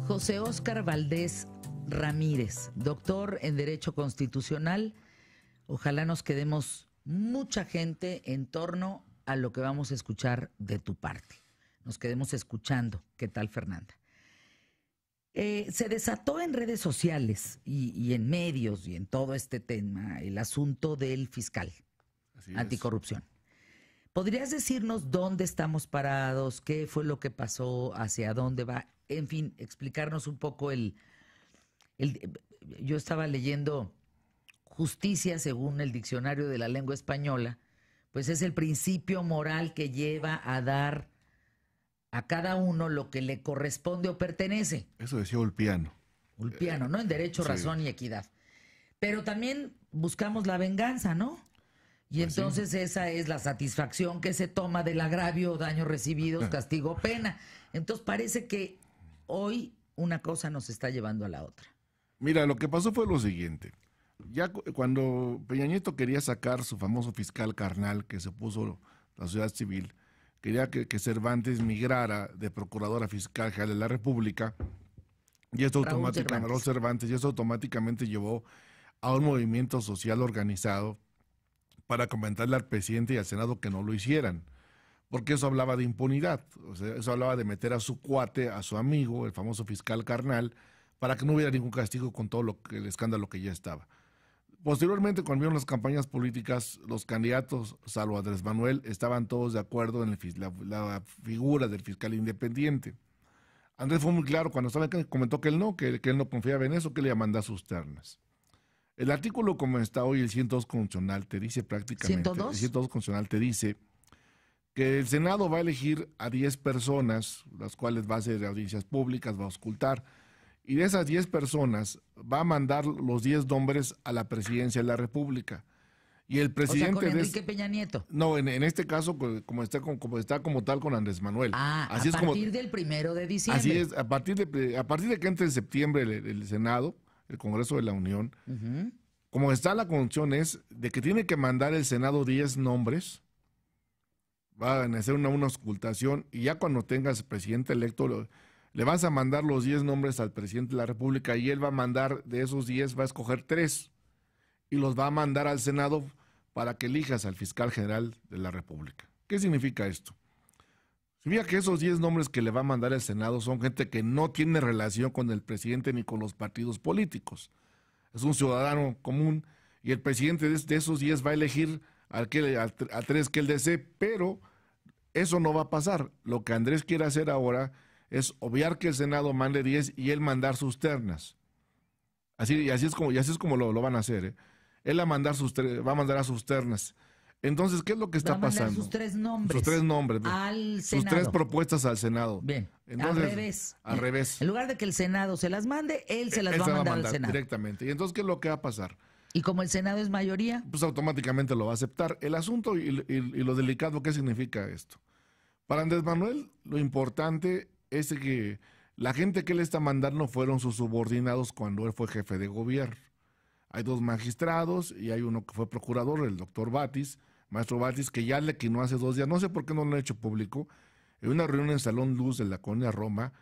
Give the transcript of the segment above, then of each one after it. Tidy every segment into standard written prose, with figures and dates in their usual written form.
José Óscar Valdés Ramírez, doctor en Derecho Constitucional. Ojalá nos quedemos mucha gente en torno a lo que vamos a escuchar de tu parte. Nos quedemos escuchando. ¿Qué tal, Fernanda? Se desató en redes sociales y en medios y en todo este tema el asunto del fiscal anticorrupción. ¿Podrías decirnos dónde estamos parados, qué fue lo que pasó, hacia dónde va? En fin, explicarnos un poco yo estaba leyendo justicia según el diccionario de la lengua española, pues es el principio moral que lleva a dar a cada uno lo que le corresponde o pertenece. Eso decía Ulpiano. Ulpiano, ¿no? En derecho, sí. Razón y equidad. Pero también buscamos la venganza, ¿no? Y pues entonces sí, esa es la satisfacción que se toma del agravio, daños recibidos, castigo, pena. Entonces parece que hoy una cosa nos está llevando a la otra. Mira, lo que pasó fue lo siguiente. Ya cuando Peña Nieto quería sacar su famoso fiscal carnal que se puso la sociedad civil, quería que Cervantes migrara de procurador a fiscal general de la República, y esto automáticamente llevó a un movimiento social organizado para comentarle al presidente y al Senado que no lo hicieran, porque eso hablaba de impunidad, o sea, eso hablaba de meter a su cuate, a su amigo, el famoso fiscal carnal, para que no hubiera ningún castigo con todo el escándalo que ya estaba. Posteriormente, cuando vieron las campañas políticas, los candidatos, salvo Andrés Manuel, estaban todos de acuerdo en la figura del fiscal independiente. Andrés fue muy claro cuando comentó que él no confiaba en eso, que le iba a mandar sus ternas. El artículo como está hoy, el 102 constitucional, te dice prácticamente... ¿102? El 102 constitucional te dice que el Senado va a elegir a 10 personas, las cuales va a hacer audiencias públicas, va a auscultar, y de esas 10 personas va a mandar los 10 nombres a la presidencia de la República. Y el presidente... O sea, con Enrique Peña Nieto. No, en este caso, como está como tal con Andrés Manuel. Así a partir del 1 de diciembre. Así es, a partir de que entre en septiembre el Senado, el Congreso de la Unión, como está la condición es de que tiene que mandar el Senado 10 nombres, va a hacer una auscultación, y ya cuando tengas presidente electo, le vas a mandar los 10 nombres al presidente de la República, y él va a mandar, de esos 10, va a escoger 3, y los va a mandar al Senado para que elijas al fiscal general de la República. ¿Qué significa esto? Significa que esos 10 nombres que le va a mandar el Senado son gente que no tiene relación con el presidente ni con los partidos políticos. Es un ciudadano común, y el presidente de esos 10 va a elegir a 3 que él desee, pero eso no va a pasar. Lo que Andrés quiere hacer ahora es obviar que el Senado mande 10 y él mandar sus ternas. Así es como lo van a hacer, ¿eh? Él va a mandar a sus ternas. Entonces, ¿qué es lo que está pasando? Va a mandar sus 3 nombres. Sus 3 nombres. Al sus Senado. 3 propuestas al Senado. Bien. Entonces, al revés. En lugar de que el Senado se las mande, él se las va a mandar al Senado. Directamente. Y entonces, ¿qué es lo que va a pasar? ¿Y como el Senado es mayoría? Pues automáticamente lo va a aceptar. El asunto y lo delicado, ¿qué significa esto? Para Andrés Manuel, lo importante es que la gente que él está mandando fueron sus subordinados cuando él fue jefe de gobierno. Hay 2 magistrados y hay uno que fue procurador, el doctor Batis, maestro Batis, que ya le quinó hace 2 días, no sé por qué no lo han hecho público, en una reunión en Salón Luz de la colonia Roma.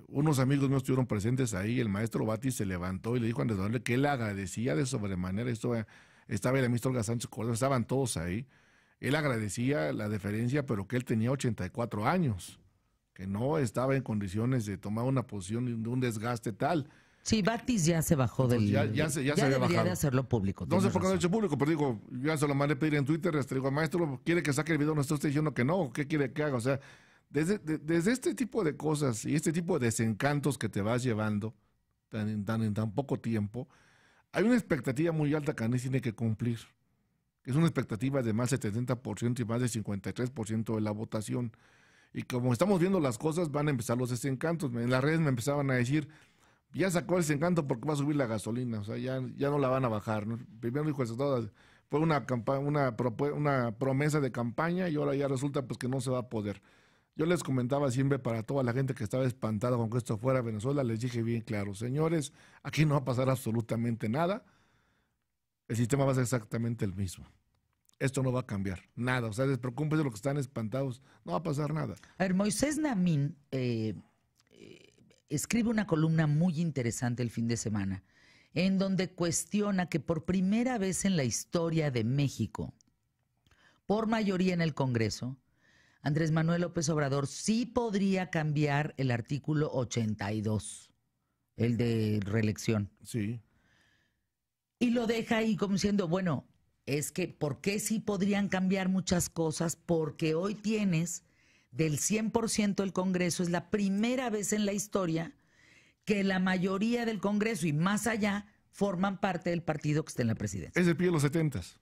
Unos amigos míos estuvieron presentes ahí, el maestro Batis se levantó y le dijo a Andrés Manuel que él agradecía de sobremanera, estaba el ministro Olga Sánchez Cordero, estaban todos ahí, él agradecía la deferencia, pero que él tenía 84 años, que no estaba en condiciones de tomar una posición de un desgaste tal. Sí, Batis ya se bajó del... Ya se había debería bajado de hacerlo público. No sé por qué no lo ha hecho público, pero digo, ya se lo mandé a pedir en Twitter, le digo, maestro, ¿quiere que saque el video? No está usted diciendo que no, ¿qué quiere que haga? O sea, desde este tipo de cosas y este tipo de desencantos que te vas llevando en tan poco tiempo, hay una expectativa muy alta que Andrés tiene que cumplir. Es una expectativa de más del 70% y más del 53% de la votación. Y como estamos viendo las cosas, van a empezar los desencantos. En las redes me empezaban a decir... Ya sacó el desencanto porque va a subir la gasolina, o sea, ya no la van a bajar, ¿no? Primero dijo eso, fue una promesa de campaña, y ahora ya resulta pues que no se va a poder. Yo les comentaba siempre, para toda la gente que estaba espantada con que esto fuera Venezuela, les dije bien claro, señores, aquí no va a pasar absolutamente nada, el sistema va a ser exactamente el mismo. Esto no va a cambiar, nada, o sea, despreocúpense de los que están espantados, no va a pasar nada. A ver, Moisés Namín escribe una columna muy interesante el fin de semana, en donde cuestiona que por primera vez en la historia de México, por mayoría en el Congreso, Andrés Manuel López Obrador sí podría cambiar el artículo 82, el de reelección. Sí. Y lo deja ahí como diciendo, bueno, es que ¿por qué sí podrían cambiar muchas cosas? Porque hoy tienes del 100% del Congreso, es la primera vez en la historia que la mayoría del Congreso y más allá forman parte del partido que está en la presidencia. Es el PRI de los 70s.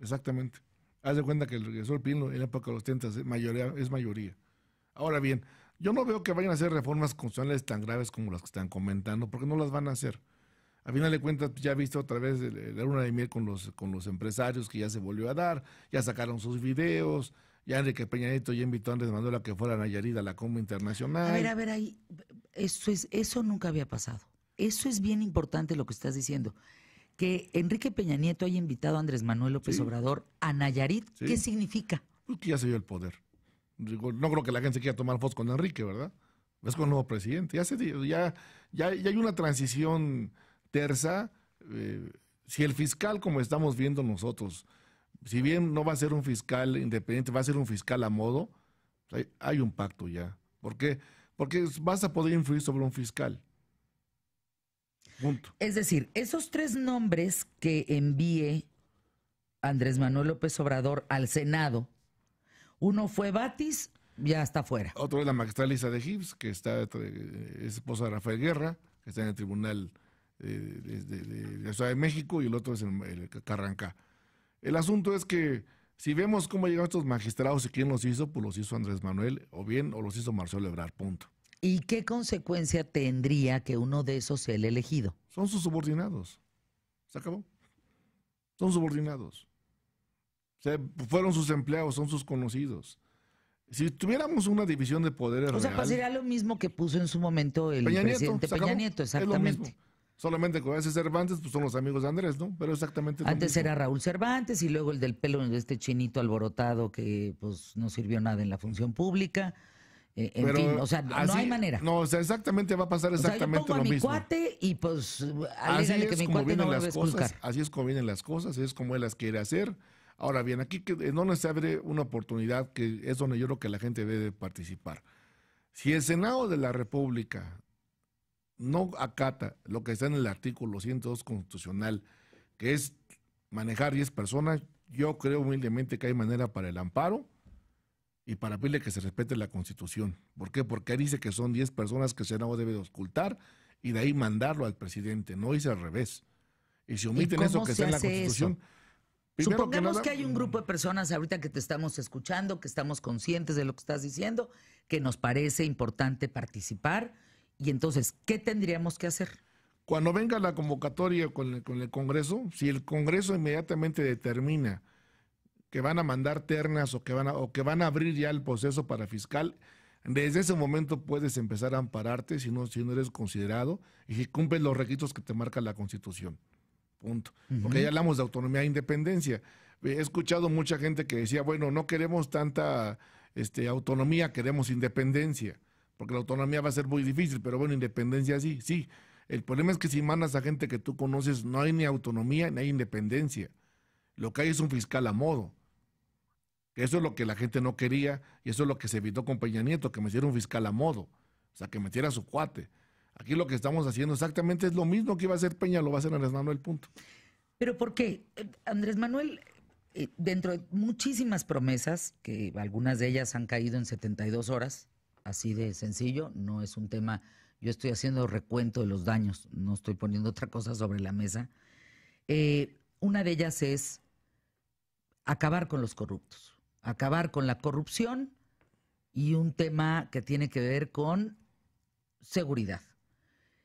Exactamente. Haz de cuenta que el PRI en la época de los 70s es mayoría. Ahora bien, yo no veo que vayan a hacer reformas constitucionales tan graves como las que están comentando, porque no las van a hacer. A final de cuentas, ya he visto otra vez la luna de miel con los empresarios que ya se volvió a dar, ya sacaron sus videos, ya Enrique Peña Nieto ya invitó a Andrés Manuel a que fuera a Nayarit a la Cumbre Internacional. A ver, ahí, eso nunca había pasado. Eso es bien importante lo que estás diciendo. Que Enrique Peña Nieto haya invitado a Andrés Manuel López Obrador a Nayarit, Sí. ¿qué significa? Pues que ya se dio el poder. Digo, no creo que la gente se quiera tomar fotos con Enrique, ¿verdad? Es con el nuevo presidente. Ya hay una transición tersa. Si el fiscal, como estamos viendo nosotros, si bien no va a ser un fiscal independiente, va a ser un fiscal a modo, hay un pacto ya. ¿Por qué? Porque vas a poder influir sobre un fiscal. Punto. Es decir, esos 3 nombres que envíe Andrés Manuel López Obrador al Senado, uno fue Batis, ya está fuera. Otro es la magistrada Lisa de Gibbs, que es esposa de Rafael Guerra, que está en el Tribunal de la Ciudad de México, y el otro es el Carrancá. El asunto es que si vemos cómo llegaron estos magistrados y quién los hizo, pues los hizo Andrés Manuel, o los hizo Marcelo Ebrard, punto. ¿Y qué consecuencia tendría que uno de esos sea el elegido? Son sus subordinados. Se acabó. Son subordinados. O sea, fueron sus empleados, son sus conocidos. Si tuviéramos una división de poderes O sea, real, pasaría lo mismo que puso en su momento el presidente Peña Nieto, exactamente. Es lo mismo. Solamente con ese Cervantes, pues son los amigos de Andrés, ¿no? Pero exactamente es lo Antes mismo. era Raúl Cervantes y luego el del pelo de este chinito alborotado que pues no sirvió nada en la función pública. En Pero fin, o sea, así, no hay manera. No, o sea, exactamente va a pasar exactamente o sea, yo pongo lo a mi mismo. cuate y pues Así alégale que es mi como cuate no vienen me va a las esculcar. cosas, así es como vienen las cosas, es como él las quiere hacer. Ahora bien, aquí no nos abre una oportunidad que es donde yo creo que la gente debe participar. Si el Senado de la República no acata lo que está en el artículo 102 constitucional, que es manejar 10 personas, yo creo humildemente que hay manera para el amparo y para pedirle que se respete la Constitución. ¿Por qué? Porque ahí dice que son 10 personas que el Senado debe de ocultar y de ahí mandarlo al presidente, no dice al revés. Y si omiten eso que está en la Constitución... Supongamos que hay un grupo de personas ahorita que te estamos escuchando, que estamos conscientes de lo que estás diciendo, que nos parece importante participar. Y entonces, ¿qué tendríamos que hacer? Cuando venga la convocatoria con el Congreso, si el Congreso inmediatamente determina que van a mandar ternas o que van a abrir ya el proceso para fiscal, desde ese momento puedes empezar a ampararte si no eres considerado y si cumples los requisitos que te marca la Constitución. Punto. Porque ya hablamos de autonomía e independencia. He escuchado mucha gente que decía, bueno, no queremos tanta autonomía, queremos independencia, porque la autonomía va a ser muy difícil, pero bueno, independencia sí. El problema es que si mandas a gente que tú conoces, no hay ni autonomía ni hay independencia. Lo que hay es un fiscal a modo. Eso es lo que la gente no quería y eso es lo que se evitó con Peña Nieto, que metiera un fiscal a modo, o sea, que metiera a su cuate. Aquí lo que estamos haciendo exactamente es lo mismo que iba a hacer Peña, lo va a hacer Andrés Manuel, punto. ¿Pero por qué? Andrés Manuel, dentro de muchísimas promesas, que algunas de ellas han caído en 72 horas, así de sencillo, no es un tema, yo estoy haciendo recuento de los daños, no estoy poniendo otra cosa sobre la mesa. Una de ellas es acabar con los corruptos, acabar con la corrupción y un tema que tiene que ver con seguridad.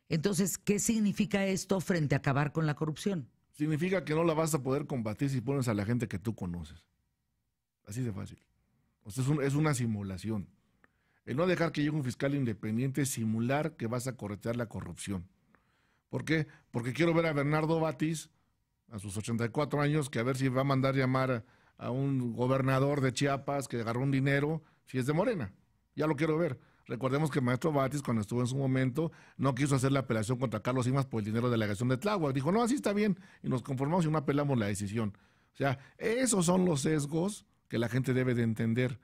Entonces, ¿qué significa esto frente a acabar con la corrupción? Significa que no la vas a poder combatir si pones a la gente que tú conoces. Así de fácil. O sea, es una simulación. El no dejar que llegue un fiscal independiente es simular que vas a corretear la corrupción. ¿Por qué? Porque quiero ver a Bernardo Batis, a sus 84 años, que a ver si va a mandar llamar a un gobernador de Chiapas que agarró un dinero, si es de Morena. Ya lo quiero ver. Recordemos que el maestro Batis, cuando estuvo en su momento, no quiso hacer la apelación contra Carlos Simas por el dinero de la delegación de Tláhuac. Dijo, no, así está bien, y nos conformamos y no apelamos la decisión. O sea, esos son los sesgos que la gente debe de entender.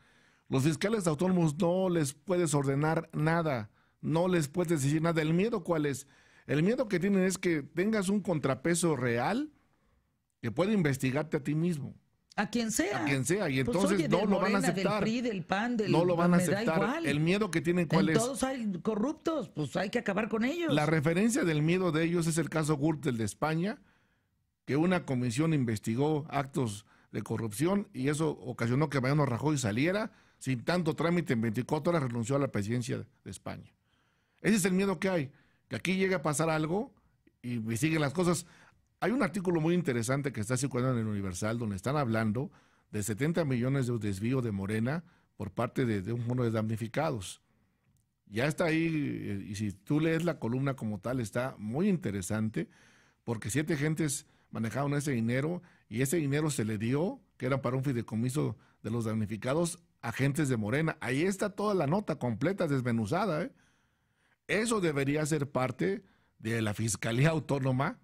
Los fiscales autónomos no les puedes ordenar nada, no les puedes decir nada. ¿El miedo cuál es? El miedo que tienen es que tengas un contrapeso real que pueda investigarte a ti mismo. A quien sea. A quien sea, y Pues, entonces oye, no del lo van a Morena, aceptar. Del PRI, del PAN, no lo van a me da aceptar. igual. El miedo que tienen, ¿cuál es? Todos hay corruptos, pues hay que acabar con ellos. La referencia del miedo de ellos es el caso Gürtel de España, que una comisión investigó actos de corrupción y eso ocasionó que Mariano Rajoy saliera sin tanto trámite. En 24 horas renunció a la presidencia de España. Ese es el miedo que hay, que aquí llegue a pasar algo y siguen las cosas. Hay un artículo muy interesante que está circulando en el Universal donde están hablando de 70 millones de desvío de Morena por parte de un fondo de damnificados. Ya está ahí, y si tú lees la columna como tal, está muy interesante, porque 7 gentes manejaron ese dinero, y ese dinero se le dio, que era para un fideicomiso de los damnificados, a agentes de Morena. Ahí está toda la nota completa, desmenuzada, ¿eh? Eso debería ser parte de la Fiscalía Autónoma.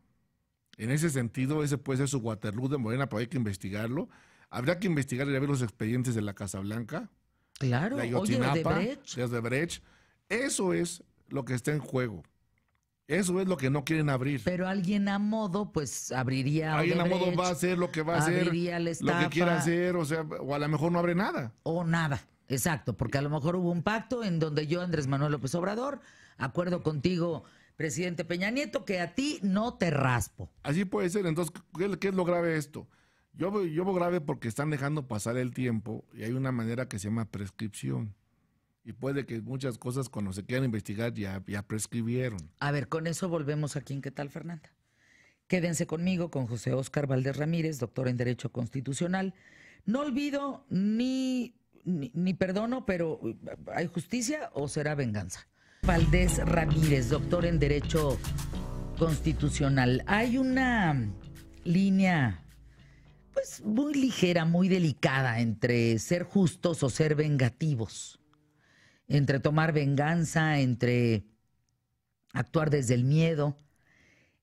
En ese sentido, ese puede ser su Waterloo de Morena, pero hay que investigarlo. Habría que investigar y ver los expedientes de la Casa Blanca. Claro, de Ayotzinapa, de Odebrecht. Eso es lo que está en juego. Eso es lo que no quieren abrir. Pero alguien a modo, pues abriría. Alguien a modo va a hacer lo que va a hacer, lo que quiera hacer, o sea, o a lo mejor no abre nada. O nada, exacto, porque a lo mejor hubo un pacto en donde yo, Andrés Manuel López Obrador, acuerdo contigo, presidente Peña Nieto, que a ti no te raspo. Así puede ser. Entonces, ¿qué es lo grave de esto? Yo veo grave porque están dejando pasar el tiempo y hay una manera que se llama prescripción. Y puede que muchas cosas cuando se quieran investigar ya prescribieron. A ver, con eso volvemos aquí en ¿Qué tal, Fernanda? Quédense conmigo con José Óscar Valdés Ramírez, doctor en Derecho Constitucional. No olvido ni perdono, pero ¿hay justicia o será venganza? Valdés Ramírez, doctor en Derecho Constitucional. Hay una línea pues muy ligera, muy delicada entre ser justos o ser vengativos, entre tomar venganza, entre actuar desde el miedo,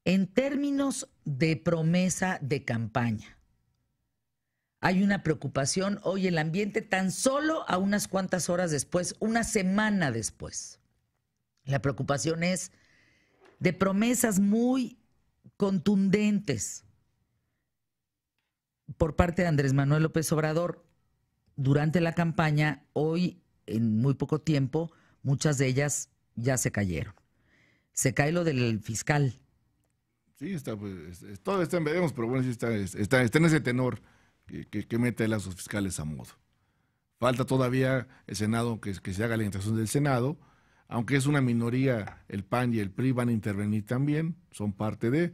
en términos de promesa de campaña. Hay una preocupación hoy en el ambiente tan solo a unas cuantas horas después, una semana después. La preocupación es de promesas muy contundentes por parte de Andrés Manuel López Obrador durante la campaña. Hoy, en muy poco tiempo, muchas de ellas ya se cayeron. Se cae lo del fiscal. Sí, está, pues, todo está en veremos, pero bueno, sí está en ese tenor que mete a sus fiscales a modo. Falta todavía el Senado, que se haga la integración del Senado, aunque es una minoría, el PAN y el PRI van a intervenir también, son parte de.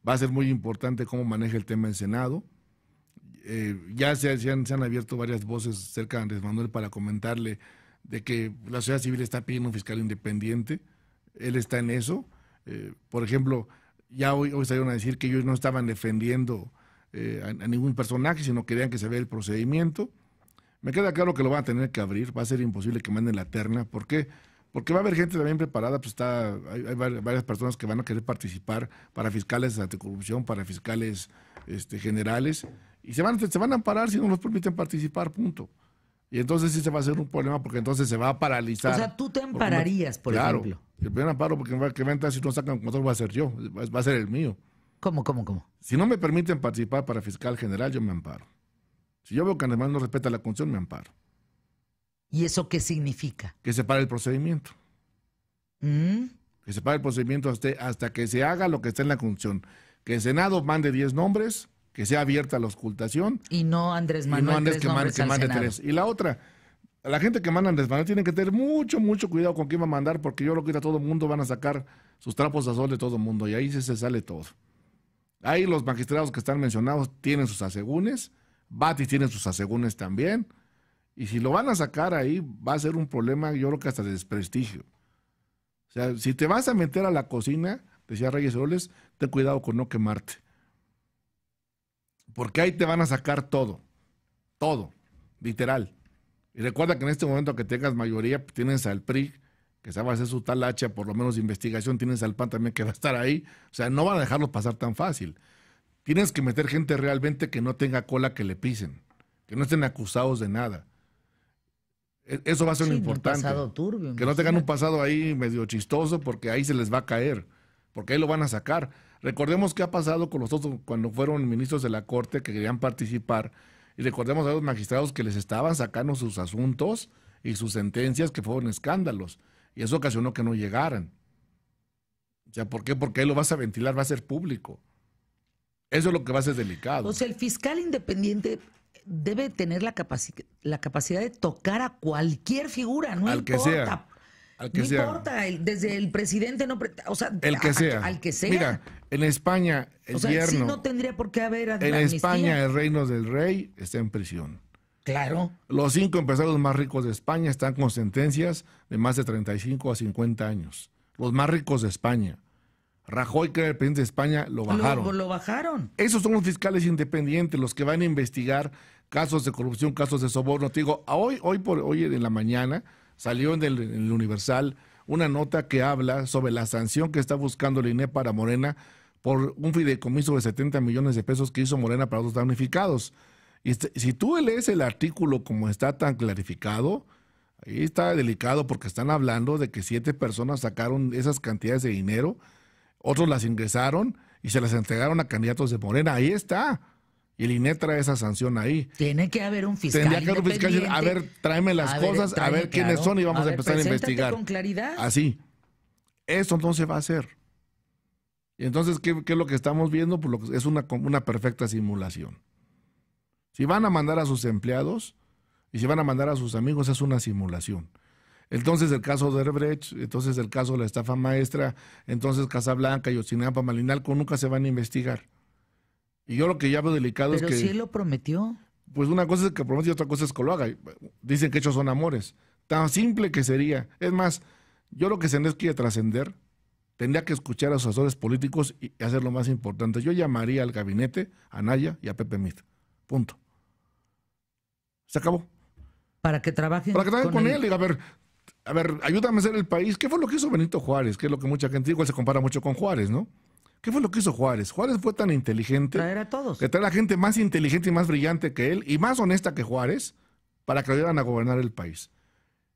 Va a ser muy importante cómo maneja el tema el Senado. Ya se han abierto varias voces cerca de Andrés Manuel para comentarle de que la sociedad civil está pidiendo un fiscal independiente. Él está en eso. Por ejemplo, ya hoy salieron a decir que ellos no estaban defendiendo a ningún personaje, sino querían que se vea el procedimiento. Me queda claro que lo van a tener que abrir, va a ser imposible que manden la terna. ¿Por qué? Porque va a haber gente también preparada, pues hay varias personas que van a querer participar para fiscales anticorrupción, para fiscales generales, y se van a amparar si no los permiten participar, punto. Y entonces sí se va a hacer un problema, porque entonces se va a paralizar. O sea, tú te ampararías, por ejemplo. Claro, el primer amparo, porque que va a entrar, si no sacan control, va a ser yo, va a ser el mío. ¿Cómo? Si no me permiten participar para fiscal general, yo me amparo. Si yo veo que además no respeta la Constitución, me amparo. ¿Y eso qué significa? Que se pare el procedimiento. Que se pare el procedimiento hasta que se haga lo que está en la Constitución. Que el Senado mande 10 nombres, que sea abierta la auscultación. Y no Andrés Manuel que mande 3. Y la otra, la gente que manda Andrés Manuel tiene que tener mucho cuidado con quién va a mandar, porque yo lo que a todo el mundo van a sacar sus trapos a sol de todo el mundo, y ahí se sale todo. Ahí los magistrados que están mencionados tienen sus asegúnes, Batis tiene sus asegúnes también, y si lo van a sacar ahí va a ser un problema, yo creo que hasta de desprestigio. O sea, si te vas a meter a la cocina, decía Reyes Heroles, ten cuidado con no quemarte. Porque ahí te van a sacar todo, literal. Y recuerda que en este momento que tengas mayoría, tienes al PRI que se va a hacer su talacha, por lo menos de investigación, tienes al PAN también que va a estar ahí. O sea, no van a dejarlo pasar tan fácil. Tienes que meter gente realmente que no tenga cola que le pisen, que no estén acusados de nada. Eso va a ser lo importante. Un pasado turbio, que no tengan un pasado ahí medio chistoso, porque ahí se les va a caer, porque ahí lo van a sacar. Recordemos qué ha pasado con los otros cuando fueron ministros de la Corte que querían participar, y recordemos a los magistrados que les estaban sacando sus asuntos y sus sentencias, que fueron escándalos, y eso ocasionó que no llegaran. O sea, ¿por qué? Porque ahí lo vas a ventilar, va a ser público. Eso es lo que va a ser delicado. O sea, el fiscal independiente debe tener la capacidad de tocar a cualquier figura, no al importa. Que sea. Al que no sea. importa, desde el presidente, no, o sea, el que sea. Al que sea. Mira, en España, el o sea, yerno, sí no tendría por qué haber en España, el reino del rey está en prisión. Claro. Los 5 empresarios más ricos de España están con sentencias de más de 35 a 50 años. Los más ricos de España. Rajoy, que era el presidente de España, lo bajaron. Lo bajaron. Esos son los fiscales independientes, los que van a investigar casos de corrupción, casos de soborno. Te digo, hoy en la mañana salió en el Universal una nota que habla sobre la sanción que está buscando el INE para Morena por un fideicomiso de 70 millones de pesos que hizo Morena para los damnificados. Y si tú lees el artículo como está tan clarificado, ahí está delicado, porque están hablando de que 7 personas sacaron esas cantidades de dinero, otros las ingresaron y se las entregaron a candidatos de Morena. Ahí está. Y el INE trae esa sanción ahí. Tiene que haber un fiscal. Tendría que haber un fiscal. A ver, tráeme las cosas, a ver quiénes son y vamos a empezar a investigar. Con claridad. Así. Eso no se va a hacer. Y entonces, ¿qué es lo que estamos viendo? Pues es una perfecta simulación. Si van a mandar a sus empleados y si van a mandar a sus amigos, es una simulación. Entonces el caso de Odebrecht, entonces el caso de la estafa maestra, entonces Casablanca, Yotzinapa, Malinalco, nunca se van a investigar. Y yo lo que ya veo delicado es que... Pero sí él lo prometió. Pues una cosa es que promete y otra cosa es que lo haga. Dicen que hechos son amores. Tan simple que sería. Es más, yo lo que se les quiere trascender, tendría que escuchar a sus asesores políticos y hacer lo más importante. Yo llamaría al gabinete, a Naya y a Pepe Mit. Punto. Se acabó. Para que trabajen con él. Diga, a ver, ayúdame a hacer el país. ¿Qué fue lo que hizo Benito Juárez? Que es lo que mucha gente igual se compara mucho con Juárez, ¿no? ¿Qué fue lo que hizo Juárez? Juárez fue tan inteligente. Traer a todos. Que traer a la gente más inteligente y más brillante que él y más honesta que Juárez para que lo ayudaran a gobernar el país.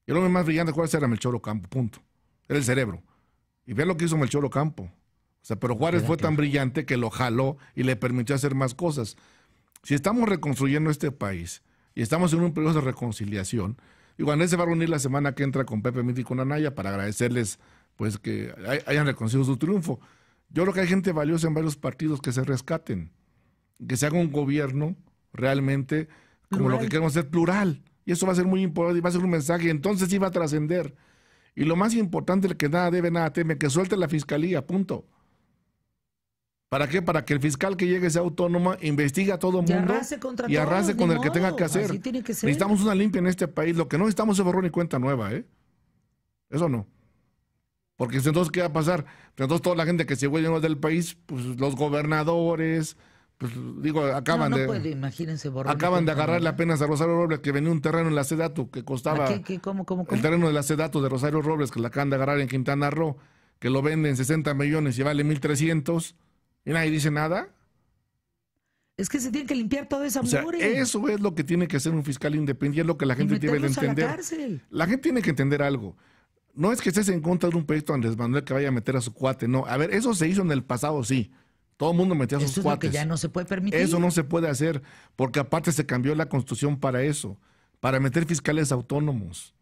Y el hombre más brillante de Juárez era Melchor Ocampo, punto. Era el cerebro. Y ve lo que hizo Melchor Ocampo. O sea, pero Juárez fue tan brillante que lo jaló y le permitió hacer más cosas. Si estamos reconstruyendo este país y estamos en un periodo de reconciliación, y Andrés se va a reunir la semana que entra con Pepe Mit y con Anaya para agradecerles pues que hayan reconocido su triunfo. Yo creo que hay gente valiosa en varios partidos que se rescaten, que se haga un gobierno realmente como lo que queremos hacer, plural. Y eso va a ser muy importante y va a ser un mensaje. Entonces sí va a trascender. Y lo más importante es que nada debe, nada teme, que suelte la fiscalía, punto. ¿Para qué? Para que el fiscal que llegue sea autónomo, investigue a todo el mundo y arrase con el que tenga que hacer. Así tiene que ser. Necesitamos una limpia en este país. Lo que no necesitamos es borrón y cuenta nueva, ¿eh? Eso no. Porque entonces, ¿qué va a pasar? Entonces, toda la gente que se vuelve del país, pues los gobernadores, pues digo, acaban de agarrarle apenas a Rosario Robles, que venía un terreno en la Sedatu que costaba. ¿Cómo? El terreno de la Sedatu de Rosario Robles, que la acaban de agarrar en Quintana Roo, que lo venden 60 millones y vale 1,300, y nadie dice nada. Es que se tiene que limpiar toda esa mugre. Eso es lo que tiene que hacer un fiscal independiente, es lo que la gente debe de entender. La gente tiene que entender algo. No es que estés en contra de un proyecto Andrés Manuel que vaya a meter a su cuate, no. A ver, eso se hizo en el pasado, sí. Todo el mundo metía a sus cuates. Eso es lo que ya no se puede permitir. Eso no se puede hacer, porque aparte se cambió la Constitución para eso, para meter fiscales autónomos.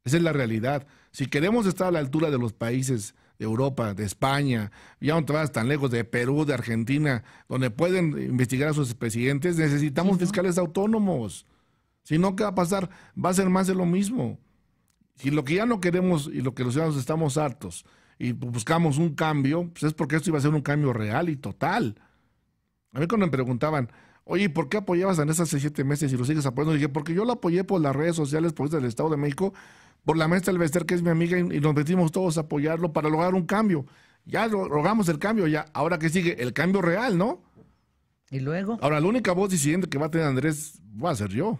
Esa es la realidad. Si queremos estar a la altura de los países de Europa, de España, ya no te vas tan lejos, de Perú, de Argentina, donde pueden investigar a sus presidentes, necesitamos fiscales autónomos. Si no, ¿qué va a pasar? Va a ser más de lo mismo. Si lo que ya no queremos y lo que los ciudadanos estamos hartos y buscamos un cambio, pues es porque esto iba a ser un cambio real y total. A mí cuando me preguntaban, oye, ¿por qué apoyabas a Néstor hace 7 meses y lo sigues apoyando? Dije, porque yo lo apoyé por las redes sociales, por el Estado de México, por la maestra Elvester, que es mi amiga, y nos metimos todos a apoyarlo para lograr un cambio. Ya logramos el cambio, ya. Ahora que sigue, el cambio real, ¿no? ¿Y luego? Ahora, la única voz disidente que va a tener Andrés va a ser yo.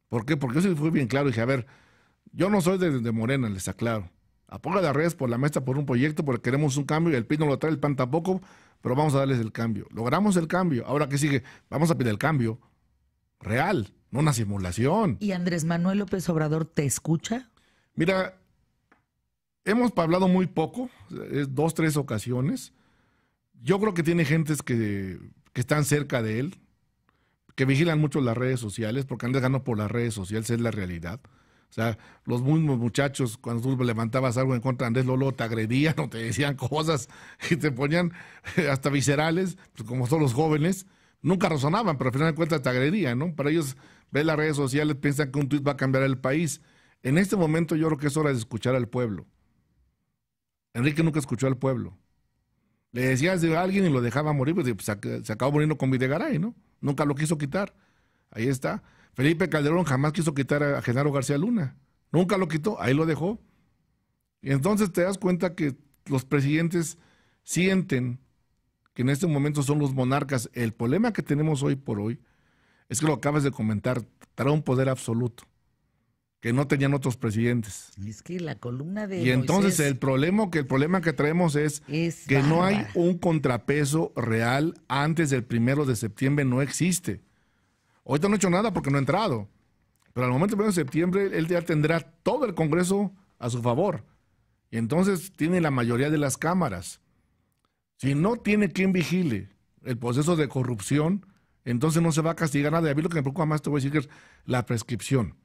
¿Por qué? Porque yo sí fui bien claro. Dije, a ver, yo no soy de Morena, les aclaro. Apoyo a las redes por la maestra por un proyecto, porque queremos un cambio, y el PRI no lo trae, el PAN tampoco, pero vamos a darles el cambio. Logramos el cambio. Ahora, ¿qué sigue? Vamos a pedir el cambio real, no una simulación. ¿Y Andrés Manuel López Obrador te escucha? Mira, hemos hablado muy poco, 2, 3 ocasiones. Yo creo que tiene gentes que están cerca de él, que vigilan mucho las redes sociales, porque Andrés ganó por las redes sociales, es la realidad. O sea, los mismos muchachos, cuando tú levantabas algo en contra de Andrés Lolo, te agredían o te decían cosas y te ponían hasta viscerales, pues como son los jóvenes, nunca razonaban, pero al final de cuentas te agredían, ¿no? Para ellos, ver las redes sociales, piensan que un tuit va a cambiar el país. En este momento yo creo que es hora de escuchar al pueblo. Enrique nunca escuchó al pueblo. Le decías de alguien y lo dejaba morir, pues se acabó muriendo con Videgaray, ¿no? Nunca lo quiso quitar. Ahí está. Felipe Calderón jamás quiso quitar a Genaro García Luna. Nunca lo quitó, ahí lo dejó. Y entonces te das cuenta que los presidentes sienten que en este momento son los monarcas. El problema que tenemos hoy por hoy es que lo acabas de comentar, trae un poder absoluto que no tenían otros presidentes. Es que la columna de Y entonces Moisés el problema que traemos es que bárbara. no hay un contrapeso real antes del 1 de septiembre, no existe. Ahorita no ha hecho nada porque no ha entrado, pero al momento del 1 de septiembre él ya tendrá todo el Congreso a su favor. Y entonces tiene la mayoría de las cámaras. Si no tiene quien vigile el proceso de corrupción, entonces no se va a castigar nada. Y a mí lo que me preocupa más, te voy a decir, que es la prescripción.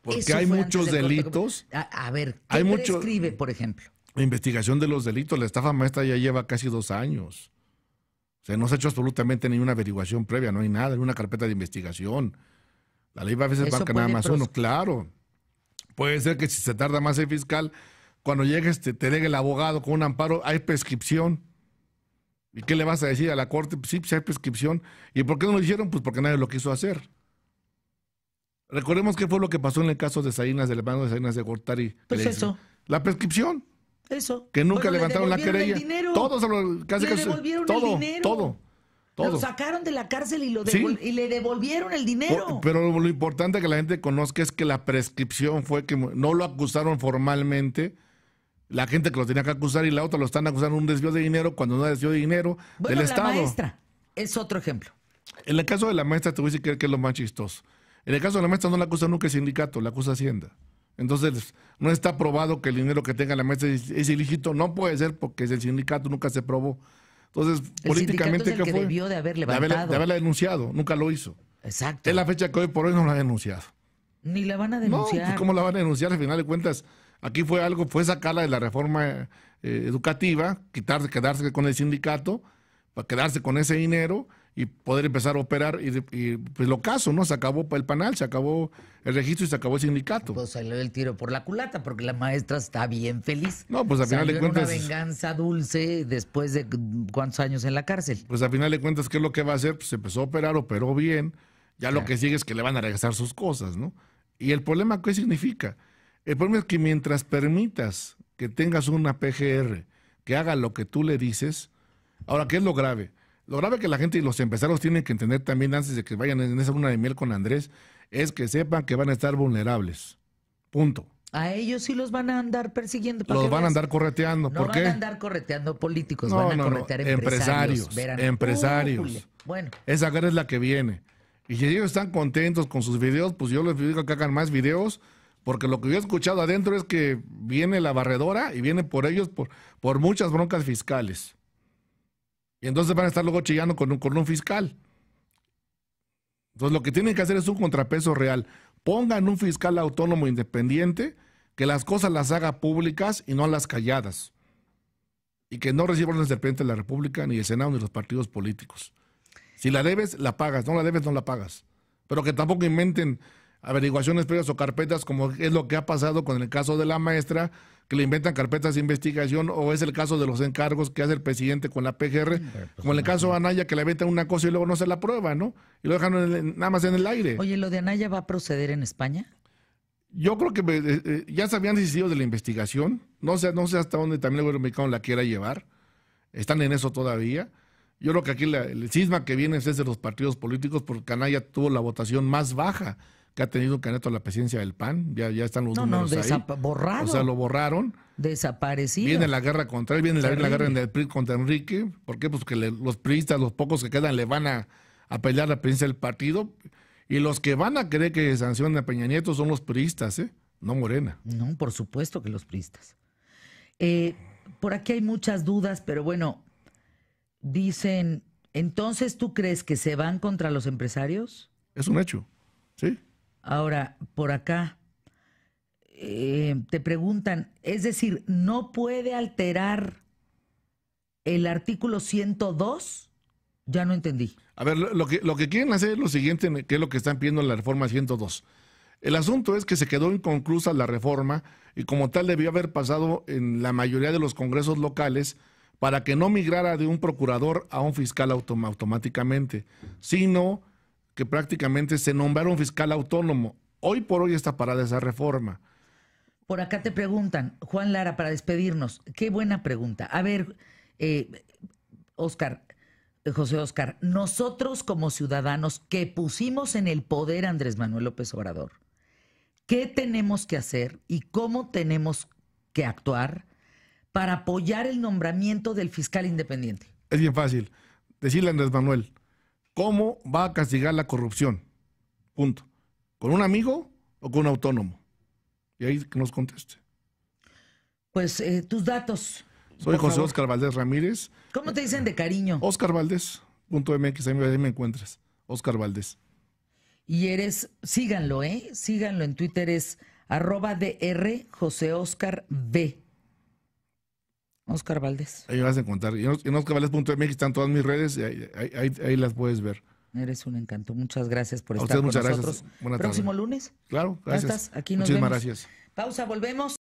Porque eso hay fue muchos antes del delitos. A ver, ¿qué Hay mucho- prescribe, por ejemplo? La investigación de los delitos, la estafa maestra ya lleva casi 2 años. O sea, no se ha hecho absolutamente ninguna averiguación previa, no hay nada, ni una carpeta de investigación. La ley va a veces Eso marca nada puede más uno, claro. Puede ser que si se tarda más el fiscal, cuando llegues te degue el abogado con un amparo, hay prescripción. ¿Y qué le vas a decir a la corte? Pues sí, pues hay prescripción. ¿Y por qué no lo hicieron? Pues porque nadie lo quiso hacer. Recordemos qué fue lo que pasó en el caso de Salinas, del hermano de Salinas de Gortari. Pues eso. La prescripción. Eso. Que nunca Bueno, le levantaron la devolvieron querella. el dinero. Todos Le devolvieron el dinero. todo. Lo sacaron de la cárcel y, Sí. y le devolvieron el dinero. Pero lo importante que la gente conozca es que la prescripción fue que no lo acusaron formalmente, la gente que lo tenía que acusar, y la otra lo están acusando de un desvío de dinero cuando no es desvío de dinero Bueno, del la Estado. maestra es otro ejemplo. En el caso de la maestra te voy a decir que es lo más chistoso. En el caso de la maestra no la acusa nunca el sindicato, la acusa Hacienda. Entonces no está probado que el dinero que tenga la maestra es ilícito. No puede ser porque es el sindicato, nunca se probó. Entonces, El políticamente, sindicato es el ¿qué que fue? debió de haber De levantado. haberla denunciado, nunca lo hizo. Exacto. Es la fecha que hoy por hoy no la ha denunciado. Ni la van a No, denunciar. pues ¿cómo la van a denunciar? Al final de cuentas, aquí fue sacarla de la reforma educativa, quedarse con el sindicato, para quedarse con ese dinero y poder empezar a operar. Y pues lo caso, ¿no? Se acabó el panal, se acabó el registro y se acabó el sindicato. Pues salió el tiro por la culata, porque la maestra está bien feliz. No, pues al final de Salió en cuentas. una venganza dulce después de cuántos años en la cárcel. Pues al final de cuentas, ¿qué es lo que va a hacer? Pues se empezó a operar, operó bien. Ya lo que sigue es que le van a regresar sus cosas, ¿no? Y el problema, ¿qué significa? El problema es que mientras permitas que tengas una PGR que haga lo que tú le dices, ahora, ¿qué es lo grave? Lo grave que la gente y los empresarios tienen que entender también antes de que vayan en esa luna de miel con Andrés, es que sepan que van a estar vulnerables. Punto. A ellos sí los van a andar persiguiendo. ¿para Los que van a veas? andar correteando. No ¿Por van qué? a andar correteando políticos, No, van a no, no. corretear Empresarios, Verán. empresarios. Újule. Bueno, Esa guerra es la que viene. Y si ellos están contentos con sus videos, pues yo les digo que hagan más videos, porque lo que yo he escuchado adentro es que viene la barredora y viene por ellos por muchas broncas fiscales. Y entonces van a estar luego chillando con un fiscal. Entonces lo que tienen que hacer es un contrapeso real. Pongan un fiscal autónomo independiente que las cosas las haga públicas y no las calladas. Y que no reciba órdenes del presidente de la República, ni el Senado, ni los partidos políticos. Si la debes, la pagas. No la debes, no la pagas. Pero que tampoco inventen averiguaciones previas o carpetas, como es lo que ha pasado con el caso de la maestra, que le inventan carpetas de investigación, o es el caso de los encargos que hace el presidente con la PGR, como en el caso de Anaya, que le inventan una cosa y luego no se la prueba, ¿no? Y lo dejan nada más en el aire. oye, ¿lo de Anaya va a proceder en España? Yo creo que ya se habían decidido de la investigación. No sé hasta dónde también el gobierno mexicano la quiera llevar. Están en eso todavía. Yo creo que aquí el cisma que viene es de los partidos políticos, porque Anaya tuvo la votación más baja que ha tenido un candidato a la presidencia del PAN. Ya están los números ahí. Borrado. O sea, lo borraron. Desaparecido. Viene la guerra contra él, viene la guerra en el PRI contra Enrique. ¿Por qué? Pues que los priistas, los pocos que quedan, le van a pelear la presidencia del partido. Y los que van a querer que sancionen a Peña Nieto son los priistas, no Morena. No, por supuesto que los priistas. Por aquí hay muchas dudas, pero bueno, dicen, ¿entonces tú crees que se van contra los empresarios? Es un hecho, sí. Ahora, por acá, te preguntan, es decir, ¿no puede alterar el artículo 102? Ya no entendí. A ver, lo que quieren hacer es lo siguiente, que es lo que están pidiendo en la reforma 102. El asunto es que se quedó inconclusa la reforma y como tal debió haber pasado en la mayoría de los congresos locales para que no migrara de un procurador a un fiscal automáticamente, sino que prácticamente se nombrara un fiscal autónomo. Hoy por hoy está parada esa reforma. Por acá te preguntan, Juan Lara, para despedirnos, qué buena pregunta. A ver, José Óscar, nosotros como ciudadanos que pusimos en el poder a Andrés Manuel López Obrador, ¿qué tenemos que hacer y cómo tenemos que actuar para apoyar el nombramiento del fiscal independiente? Es bien fácil. Decirle a Andrés Manuel, ¿cómo va a castigar la corrupción? Punto. ¿Con un amigo o con un autónomo? Y ahí que nos conteste. Pues tus datos. Soy José Óscar Valdés Ramírez. ¿Cómo te dicen de cariño? OscarValdés.mx, ahí me encuentras. Óscar Valdés. Y síganlo, síganlo en Twitter, es @dr José Óscar V. Óscar Valdés. Ahí me vas a encontrar. Y en OscarValdés.mx están todas mis redes, y ahí las puedes ver. Eres un encanto. Muchas gracias por estar con nosotros. Gracias. ¿Próximo lunes? Claro, gracias. ¿Ya estás? Aquí nos Muchísimas vemos. Gracias. Pausa, volvemos.